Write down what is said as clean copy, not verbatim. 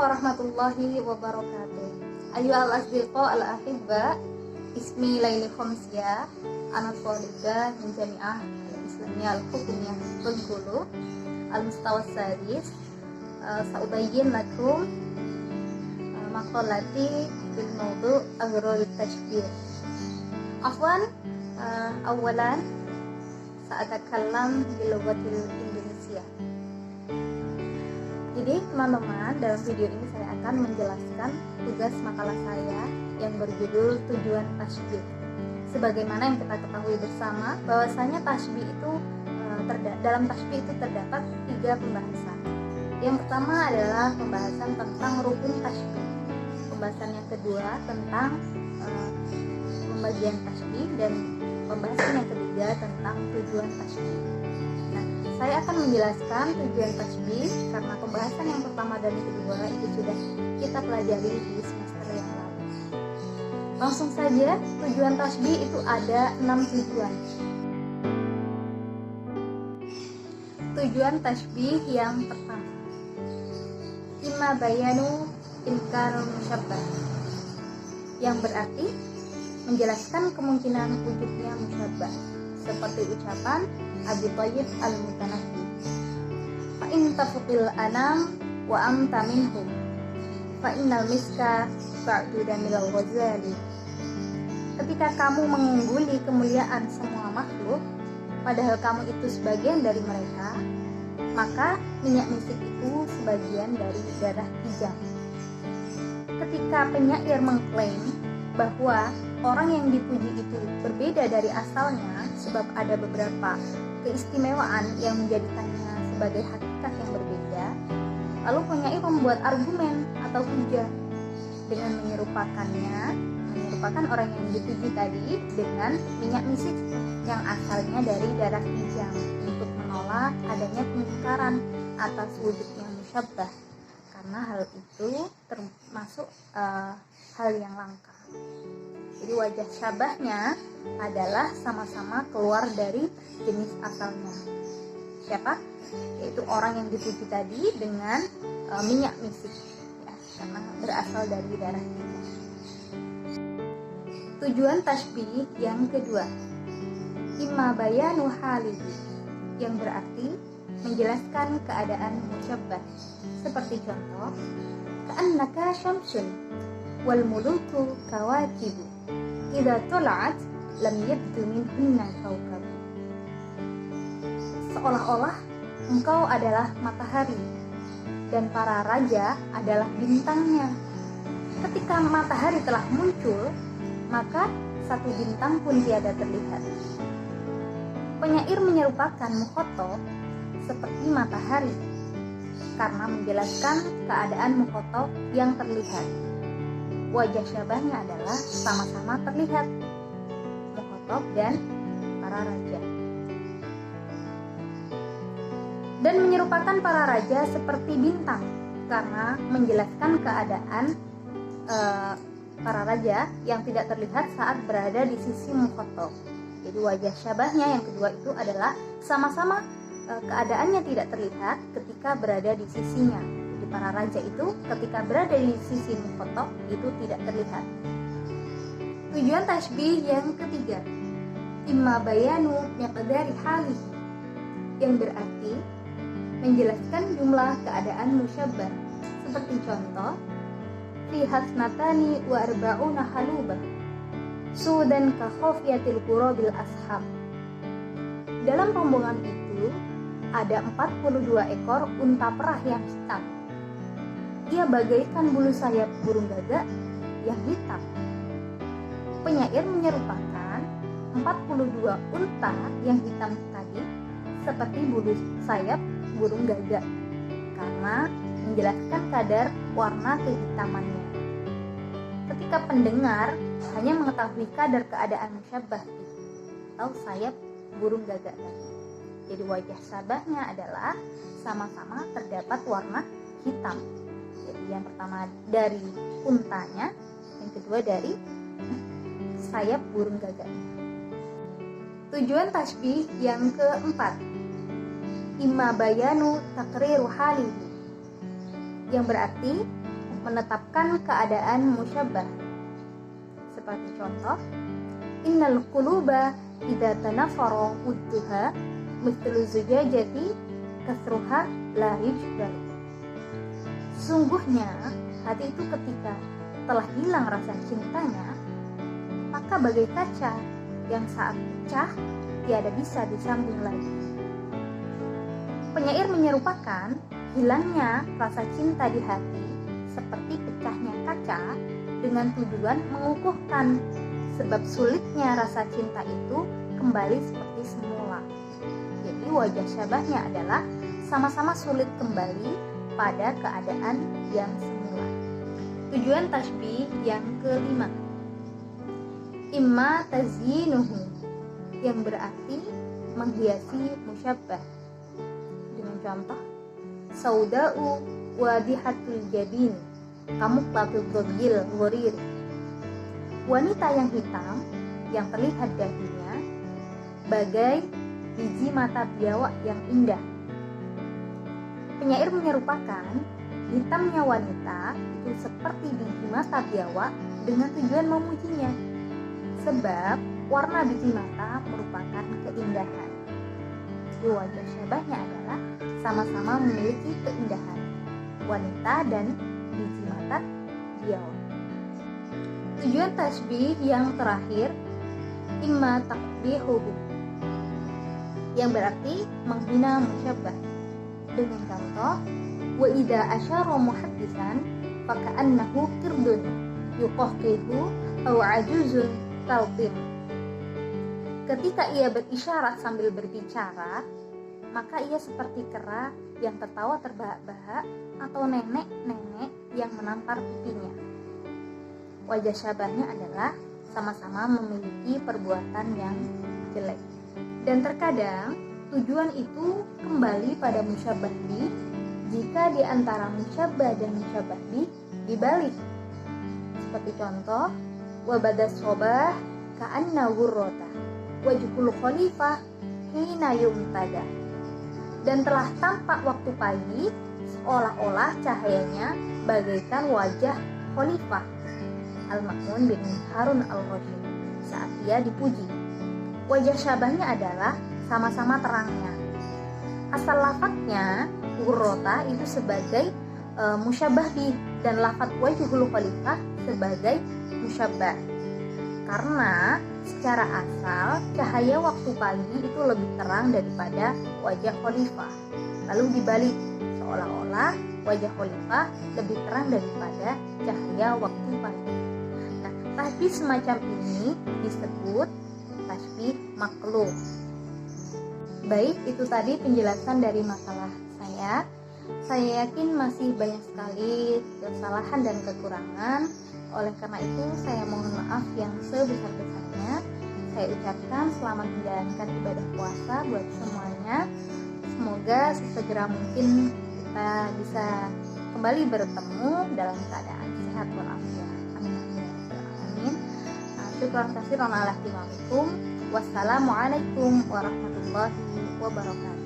warahmatullahi wabarakatuh. Ayyuhal asdiqa al-ahibba, ismi Laili Khomsiyah, anak thalibah min Jami'ah al-Islamiyah al-Hukumiyah Bengkulu al-Mustawa Sadis. Sa'ubayyin lakum maqalati bil mawdu' aghrul tashbih. Afwan, awalan sa'atakallam bil lughatil Indonesia. Jadi teman-teman, dalam video ini saya akan menjelaskan tugas makalah saya yang berjudul tujuan tashbih. Sebagaimana yang kita ketahui bersama bahwasanya tashbih itu dalam tashbih itu terdapat 3 pembahasan. Yang pertama adalah pembahasan tentang rukun tashbih. Pembahasan yang kedua tentang pembagian tashbih, dan pembahasan yang ketiga tentang tujuan tashbih. Nah, saya akan menjelaskan tujuan tashbih karena pembahasan yang pertama dan yang kedua itu sudah kita pelajari di semester yang lalu. Langsung saja, tujuan tashbih itu ada 6 tujuan. Tujuan tashbih yang pertama, imma bayanu imkanul musyabbah, yang berarti menjelaskan kemungkinan wujudnya musyabbah, seperti ucapan Abi Thayyib al-Mutanabbi, fa in tafuqil anam wa anta minhum fa innal miska ba'du damil ghazali. Ketika kamu mengungguli kemuliaan semua makhluk, padahal kamu itu sebagian dari mereka, maka minyak misik itu sebagian dari darah hijab. Ketika penyair mengklaim bahwa orang yang dipuji itu berbeda dari asalnya sebab ada beberapa keistimewaan yang menjadikannya sebagai hakikat yang berbeda, lalu penyair membuat argumen atau hujah dengan menyerupakan orang yang dipuji tadi dengan minyak misik yang asalnya dari darah hijab, untuk menolak adanya pengingkaran atas wujudnya musyabbah, karena hal itu termasuk hal yang langka. Jadi wajah syabahnya adalah sama-sama keluar dari jenis asalnya. Siapa? Yaitu orang yang dipuji tadi dengan minyak misik, ya, karena berasal dari darah hijab. Tujuan tashbih yang kedua, imma bayanu halihi, yang berarti menjelaskan keadaan musyabbah, seperti contoh ka'annaka syamsun wal muluku kawakibu idza tul'at lam yabdu minhunna kawkab. Seolah-olah engkau adalah matahari dan para raja adalah bintangnya. Ketika matahari telah muncul, maka satu bintang pun tiada terlihat. Penyair menyerupakan mukhotob seperti matahari karena menjelaskan keadaan mukhotob yang terlihat. Wajah syabahnya adalah sama-sama terlihat, mukhotob dan para raja. Dan menyerupakan para raja seperti bintang karena menjelaskan keadaan para raja yang tidak terlihat saat berada di sisi mukhotob. Jadi wajah syabahnya yang kedua itu adalah sama-sama keadaannya tidak terlihat ketika berada di sisinya. Jadi para raja itu ketika berada di sisi mukhotob itu tidak terlihat. Tujuan tashbih yang ketiga, imma bayanu miqdari hali, yang berarti menjelaskan jumlah keadaan musyabbah, seperti contoh fi hasnatani wa arba'una halubah sudan ka khafiyatil qurabil ashab. Dalam rombongan itu ada 42 ekor unta perah yang hitam. Ia bagaikan bulu sayap burung gagak yang hitam. Penyair menyerupakan 42 unta yang hitam tadi seperti bulu sayap burung gagak karena menjelaskan kadar warna kehitamannya. Ketika pendengar hanya mengetahui kadar keadaan musyabbah itu atau sayap burung gagak tadi. Jadi wajah syabahnya adalah sama-sama terdapat warna hitam. Jadi yang pertama dari untanya, yang kedua dari sayap burung gagaknya. Tujuan tashbih yang keempat, imma bayanu takriru halihi, yang berarti menetapkan keadaan musyabbah. Seperti contoh, innal quluba idza tanafara udduha mithlu zujajati kasruha la yujbar. Sungguhnya hati itu ketika telah hilang rasa cintanya, maka bagai kaca yang saat pecah tiada bisa disambung lagi. Penyair menyerupakan hilangnya rasa cinta di hati seperti pecahnya kaca dengan tujuan mengukuhkan, sebab sulitnya rasa cinta itu kembali seperti semula. Jadi wajah syabahnya adalah sama-sama sulit kembali pada keadaan yang semula. Tujuan tasbih yang kelima, imma tazyinuhu, yang berarti menghiasi musyabbah. Dengan contoh, sauda'u wadihatul jabin kamuqlatul dhil ghurir. Wanita yang hitam yang terlihat dahinya bagai biji mata biawak yang indah. Penyair menyerupakan hitamnya wanita itu seperti biji mata biawak dengan tujuan memujinya, sebab warna biji mata merupakan keindahan. Di wajah syabahnya adalah sama-sama memiliki keindahan, wanita dan biji mata biawak. Tujuan tasbih yang terakhir, imma taqbihuhu, yang berarti menghina musyabbah. Dengan contoh, wa idza asyara muhaddisan faka'annahu qirdun yuqahqihu aw ajuzun kalqim. Ketika ia berisyarat sambil berbicara, maka ia seperti kera yang tertawa terbahak-bahak atau nenek-nenek yang menampar pipinya. Wajah syabahnya adalah sama-sama memiliki perbuatan yang jelek. Dan terkadang tujuan itu kembali pada musyabbah bih jika di antara musyabbah dan musyabbah bih dibalik. Seperti contoh, wa badas sobah ka'anna wurrota wajhul khalifah hina yumtada. Dan telah tampak waktu pagi seolah-olah cahayanya bagaikan wajah khalifah Al-Ma'mun bin Harun Al-Rasyid saat ia dipuji. Wajah syabahnya adalah sama-sama terangnya. Asal lafadznya wurrota itu sebagai musyabbah bih dan lafadz wajhul khalifah sebagai musyabbah. Karena secara asal cahaya waktu pagi itu lebih terang daripada wajah khalifah. Lalu dibalik, seolah-olah wajah khalifah lebih terang daripada cahaya waktu pagi. Nah, tasbih semacam ini disebut tasbih maqlub. Baik, itu tadi penjelasan dari masalah saya. Saya yakin masih banyak sekali kesalahan dan kekurangan. Oleh karena itu, saya mohon maaf yang sebesar-besarnya. Saya ucapkan selamat menjalankan ibadah puasa buat semuanya. Semoga sesegera mungkin kita bisa kembali bertemu dalam keadaan sehat walafiat. Amin amin ya rabbal alamin. Syukran katsiran ala ihtimamikum. Wassalamualaikum warahmatullahi wabarakatuh.